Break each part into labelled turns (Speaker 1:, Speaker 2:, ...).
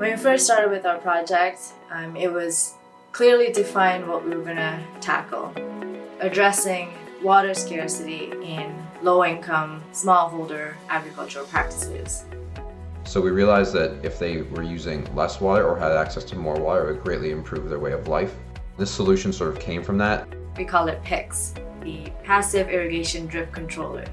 Speaker 1: When we first started with our project, it was clearly defined what we were going to tackle, addressing water scarcity in low-income, smallholder agricultural practices.
Speaker 2: So we realized that if they were using less water or had access to more water, it would greatly improve their way of life. This solution sort of came from that.
Speaker 1: We call it PICS, the Passive Irrigation Controller.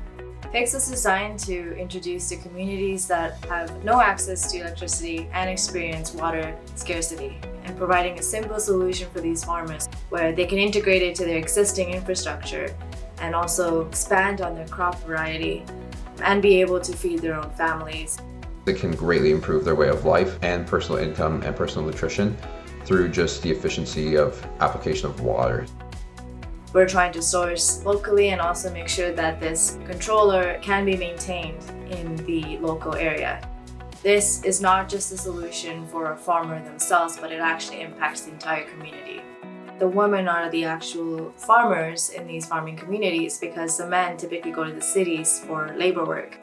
Speaker 1: PICS is designed to introduce to communities that have no access to electricity and experience water scarcity, and providing a simple solution for these farmers where they can integrate it to their existing infrastructure and also expand on their crop variety and be able to feed their own families.
Speaker 2: It can greatly improve their way of life and personal income and personal nutrition through just the efficiency of application of water.
Speaker 1: We're trying to source locally and also make sure that this controller can be maintained in the local area. This is not just a solution for a farmer themselves, but it actually impacts the entire community. The women are the actual farmers in these farming communities because the men typically go to the cities for labor work.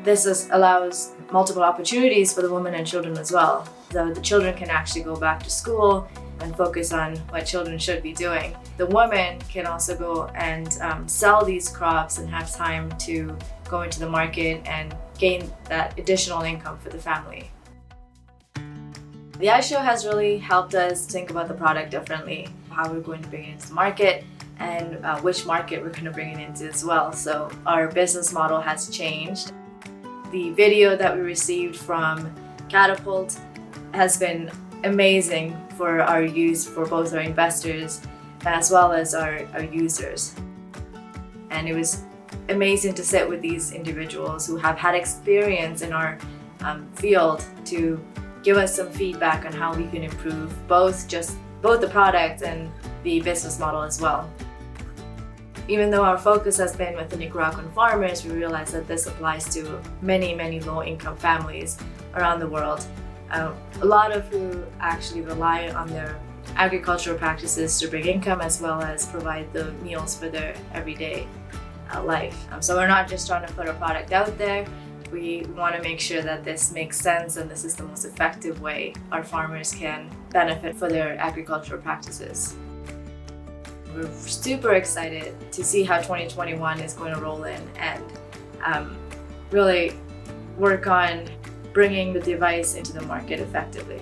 Speaker 1: This allows multiple opportunities for the women and children as well. So the children can actually go back to school and focus on what children should be doing. The women can also go and sell these crops and have time to go into the market and gain that additional income for the family. The ISHOW has really helped us think about the product differently, how we're going to bring it into the market and which market we're going to bring it into as well. So our business model has changed. The video that we received from Catapult has been amazing for our use, for both our investors as well as our users. And it was amazing to sit with these individuals who have had experience in our field to give us some feedback on how we can improve both the product and the business model as well. Even though our focus has been with the Nicaraguan farmers, we realize that this applies to many low-income families around the world. A lot of who actually rely on their agricultural practices to bring income as well as provide the meals for their everyday life. So we're not just trying to put a product out there, we want to make sure that this makes sense and this is the most effective way our farmers can benefit for their agricultural practices. We're super excited to see how 2021 is going to roll in and really work on bringing the device into the market effectively.